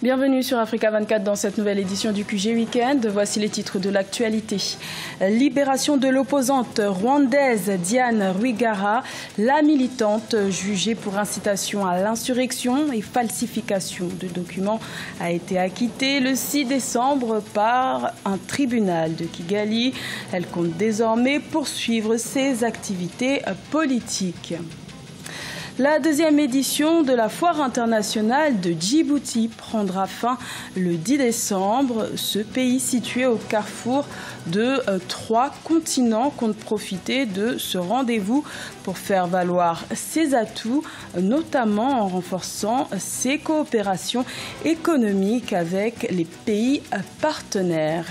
Bienvenue sur Africa 24 dans cette nouvelle édition du QG Weekend. Voici les titres de l'actualité. Libération de l'opposante rwandaise Diane Rwigara, la militante jugée pour incitation à l'insurrection et falsification de documents, a été acquittée le 6 décembre par un tribunal de Kigali. Elle compte désormais poursuivre ses activités politiques. La deuxième édition de la Foire internationale de Djibouti prendra fin le 10 décembre. Ce pays situé au carrefour de 3 continents compte profiter de ce rendez-vous pour faire valoir ses atouts, notamment en renforçant ses coopérations économiques avec les pays partenaires.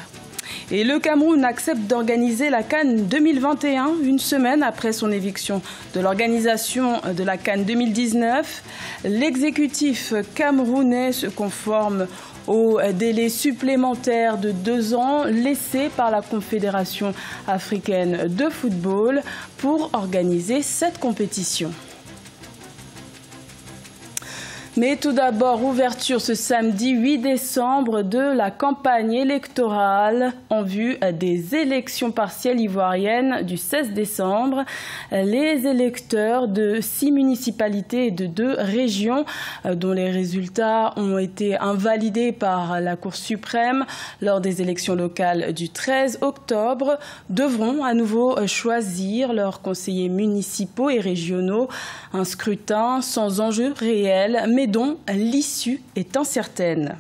Et le Cameroun accepte d'organiser la CAN 2021, une semaine après son éviction de l'organisation de la CAN 2019. L'exécutif camerounais se conforme au délai supplémentaire de 2 ans laissé par la Confédération africaine de football pour organiser cette compétition. Mais tout d'abord, ouverture ce samedi 8 décembre de la campagne électorale en vue des élections partielles ivoiriennes du 16 décembre. Les électeurs de 6 municipalités et de 2 régions, dont les résultats ont été invalidés par la Cour suprême lors des élections locales du 13 octobre, devront à nouveau choisir leurs conseillers municipaux et régionaux. Un scrutin sans enjeu réel, mais dont l'issue est incertaine.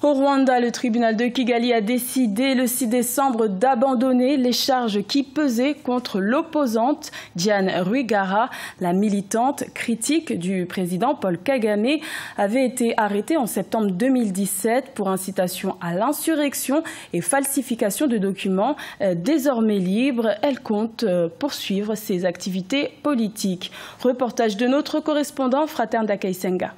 Au Rwanda, le tribunal de Kigali a décidé le 6 décembre d'abandonner les charges qui pesaient contre l'opposante Diane Rwigara. La militante critique du président Paul Kagame avait été arrêtée en septembre 2017 pour incitation à l'insurrection et falsification de documents. Désormais libre, elle compte poursuivre ses activités politiques. Reportage de notre correspondant Frater Ndakaisenga.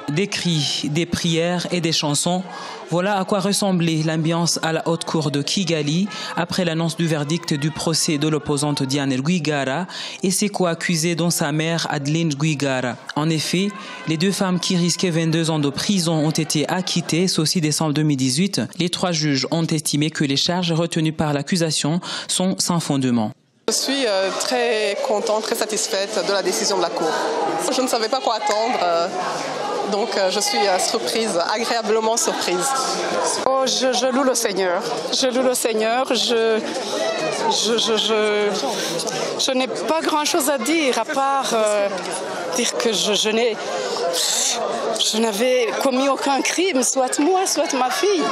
Des cris, des prières et des chansons, voilà à quoi ressemblait l'ambiance à la haute cour de Kigali après l'annonce du verdict du procès de l'opposante Diane Rwigara et ses co-accusés dont sa mère Adeline Rwigara. En effet, les 2 femmes qui risquaient 22 ans de prison ont été acquittées ce 6 décembre 2018. Les 3 juges ont estimé que les charges retenues par l'accusation sont sans fondement. Je suis très contente, très satisfaite de la décision de la Cour. Je ne savais pas quoi attendre. Donc je suis surprise, agréablement surprise. Oh, je loue le Seigneur. Je loue le Seigneur. Je n'ai pas grand-chose à dire à part dire que je n'avais commis aucun crime, soit moi, soit ma fille.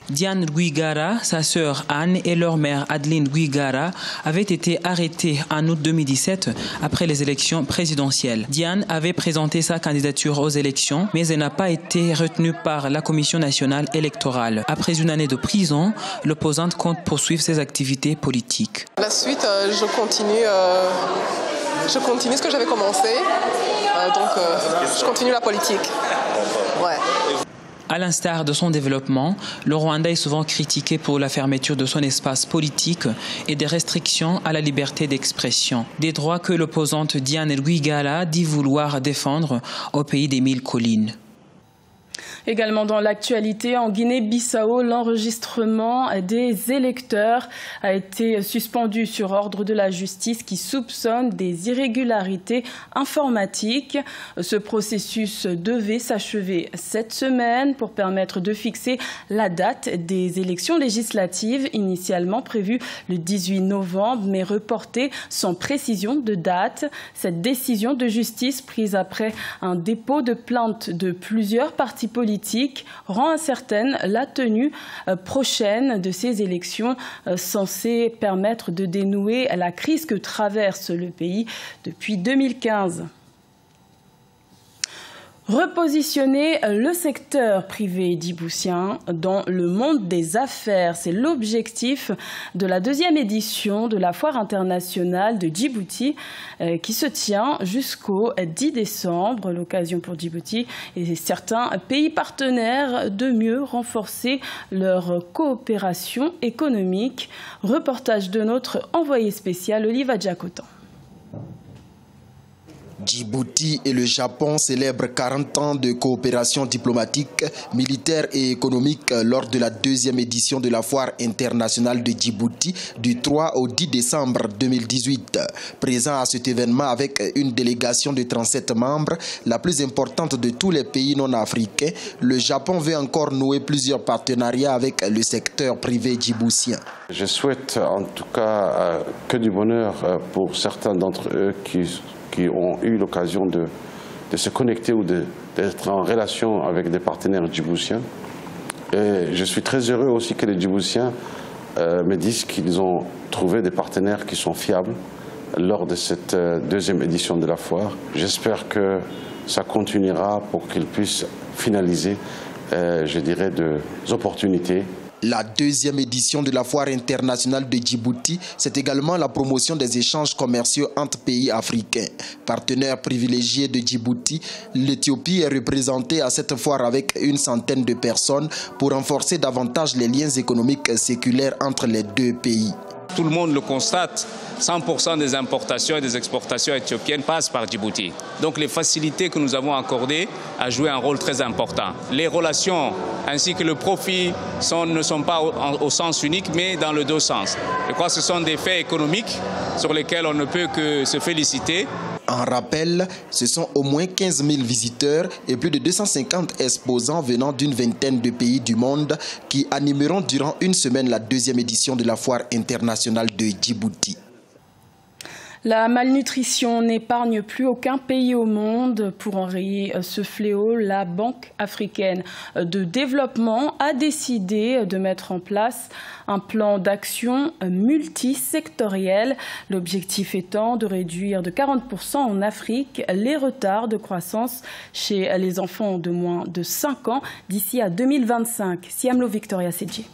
Diane Rwigara, sa sœur Anne et leur mère Adeline Rwigara avaient été arrêtées en août 2017 après les élections présidentielles. Diane avait présenté sa candidature aux élections, mais elle n'a pas été retenue par la Commission nationale électorale. Après une année de prison, l'opposante compte poursuivre ses activités politiques. La suite, je continue ce que j'avais commencé, je continue la politique. Ouais. À l'instar de son développement, le Rwanda est souvent critiqué pour la fermeture de son espace politique et des restrictions à la liberté d'expression. Des droits que l'opposante Diane Rwigara dit vouloir défendre au pays des 1000 collines. Également dans l'actualité, en Guinée-Bissau, l'enregistrement des électeurs a été suspendu sur ordre de la justice qui soupçonne des irrégularités informatiques. Ce processus devait s'achever cette semaine pour permettre de fixer la date des élections législatives initialement prévues le 18 novembre, mais reportée sans précision de date. Cette décision de justice prise après un dépôt de plainte de plusieurs partis politiques rend incertaine la tenue prochaine de ces élections censées permettre de dénouer la crise que traverse le pays depuis 2015. Repositionner le secteur privé djiboutien dans le monde des affaires, c'est l'objectif de la 2e édition de la Foire internationale de Djibouti qui se tient jusqu'au 10 décembre. L'occasion pour Djibouti et certains pays partenaires de mieux renforcer leur coopération économique. Reportage de notre envoyé spécial Oliva Diakotan. Djibouti et le Japon célèbrent 40 ans de coopération diplomatique, militaire et économique lors de la deuxième édition de la Foire internationale de Djibouti du 3 au 10 décembre 2018. Présent à cet événement avec une délégation de 37 membres, la plus importante de tous les pays non africains, le Japon veut encore nouer plusieurs partenariats avec le secteur privé djiboutien. Je souhaite en tout cas que du bonheur pour certains d'entre eux qui ont eu l'occasion de se connecter ou d'être en relation avec des partenaires djiboutiens. Et je suis très heureux aussi que les Djiboutiens me disent qu'ils ont trouvé des partenaires qui sont fiables lors de cette deuxième édition de la foire. J'espère que ça continuera pour qu'ils puissent finaliser, je dirais, des opportunités. La deuxième édition de la Foire internationale de Djibouti, c'est également la promotion des échanges commerciaux entre pays africains. Partenaire privilégié de Djibouti, l'Éthiopie est représentée à cette foire avec une centaine de personnes pour renforcer davantage les liens économiques séculaires entre les deux pays. Tout le monde le constate, 100% des importations et des exportations éthiopiennes passent par Djibouti. Donc les facilités que nous avons accordées ont joué un rôle très important. Les relations ainsi que le profit ne sont pas au sens unique, mais dans le deux sens. Je crois que ce sont des faits économiques sur lesquels on ne peut que se féliciter. En rappel, ce sont au moins 15 000 visiteurs et plus de 250 exposants venant d'une vingtaine de pays du monde qui animeront durant une semaine la deuxième édition de la Foire internationale de Djibouti. La malnutrition n'épargne plus aucun pays au monde. Pour enrayer ce fléau, la Banque africaine de développement a décidé de mettre en place un plan d'action multisectoriel. L'objectif étant de réduire de 40% en Afrique les retards de croissance chez les enfants de moins de 5 ans d'ici à 2025. Siamlo Victoria Sedji.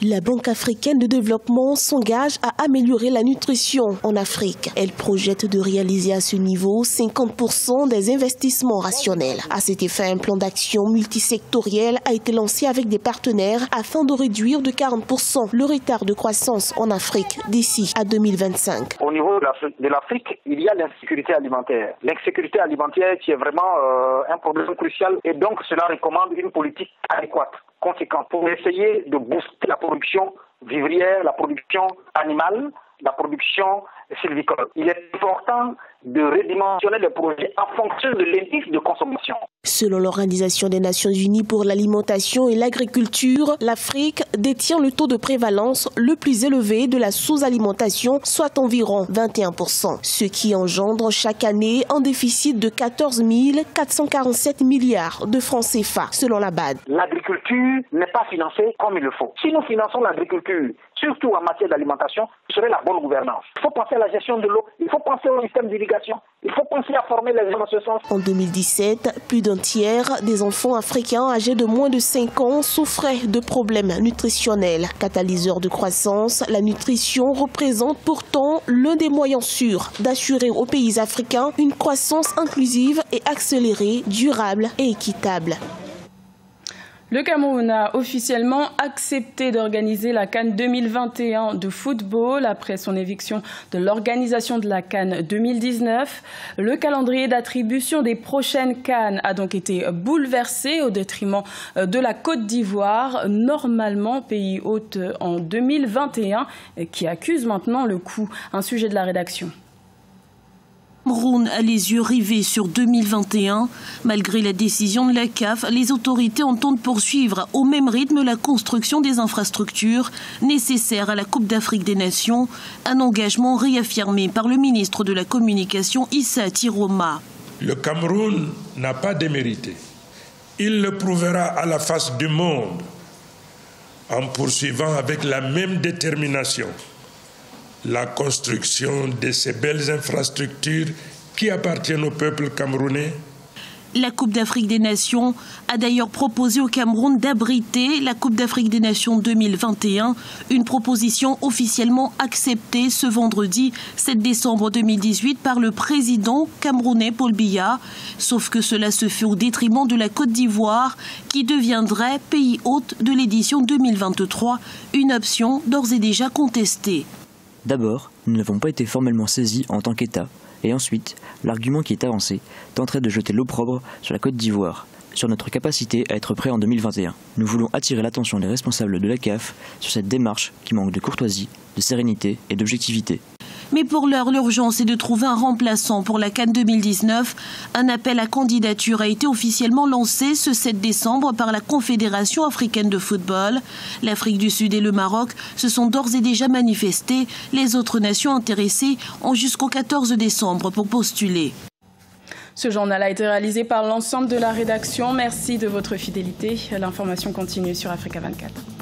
La Banque africaine de développement s'engage à améliorer la nutrition en Afrique. Elle projette de réaliser à ce niveau 50% des investissements rationnels. À cet effet, un plan d'action multisectoriel a été lancé avec des partenaires afin de réduire de 40% le retard de croissance en Afrique d'ici à 2025. Au niveau de l'Afrique, il y a l'insécurité alimentaire. L'insécurité alimentaire qui est vraiment un problème crucial et donc cela recommande une politique adéquate, conséquente, pour essayer de booster la production vivrière, la production animale, la production sylvicole. Il est important de redimensionner les projets en fonction de l'indice de consommation. Selon l'Organisation des Nations Unies pour l'alimentation et l'agriculture, l'Afrique détient le taux de prévalence le plus élevé de la sous-alimentation, soit environ 21%, ce qui engendre chaque année un déficit de 14 447 milliards de francs CFA, selon la BAD. L'agriculture n'est pas financée comme il le faut. Si nous finançons l'agriculture, surtout en matière d'alimentation, ce serait la bonne gouvernance. Il faut penser à la gestion de l'eau, il faut penser au système d'irrigation, il faut penser à former les gens dans ce sens. En 2017, plus d'un tiers des enfants africains âgés de moins de 5 ans souffraient de problèmes nutritionnels. Catalyseur de croissance, la nutrition représente pourtant l'un des moyens sûrs d'assurer aux pays africains une croissance inclusive et accélérée, durable et équitable. Le Cameroun a officiellement accepté d'organiser la CAN 2021 de football après son éviction de l'organisation de la CAN 2019. Le calendrier d'attribution des prochaines CAN a donc été bouleversé au détriment de la Côte d'Ivoire, normalement pays hôte en 2021, qui accuse maintenant le coup. Un sujet de la rédaction. Cameroun a les yeux rivés sur 2021. Malgré la décision de la CAF, les autorités entendent poursuivre au même rythme la construction des infrastructures nécessaires à la Coupe d'Afrique des Nations, un engagement réaffirmé par le ministre de la Communication Issa Tiroma. Le Cameroun n'a pas démérité. Il le prouvera à la face du monde en poursuivant avec la même détermination la construction de ces belles infrastructures qui appartiennent au peuple camerounais. La Coupe d'Afrique des Nations a d'ailleurs proposé au Cameroun d'abriter la Coupe d'Afrique des Nations 2021, une proposition officiellement acceptée ce vendredi 7 décembre 2018 par le président camerounais Paul Biya. Sauf que cela se fait au détriment de la Côte d'Ivoire qui deviendrait pays hôte de l'édition 2023, une option d'ores et déjà contestée. D'abord, nous n'avons pas été formellement saisis en tant qu'État, Et ensuite, l'argument qui est avancé tenterait de jeter l'opprobre sur la Côte d'Ivoire, sur notre capacité à être prêt en 2021. Nous voulons attirer l'attention des responsables de la CAF sur cette démarche qui manque de courtoisie, de sérénité et d'objectivité. Mais pour l'heure, l'urgence est de trouver un remplaçant pour la CAN 2019. Un appel à candidature a été officiellement lancé ce 7 décembre par la Confédération africaine de football. L'Afrique du Sud et le Maroc se sont d'ores et déjà manifestés. Les autres nations intéressées ont jusqu'au 14 décembre pour postuler. Ce journal a été réalisé par l'ensemble de la rédaction. Merci de votre fidélité. L'information continue sur Africa 24.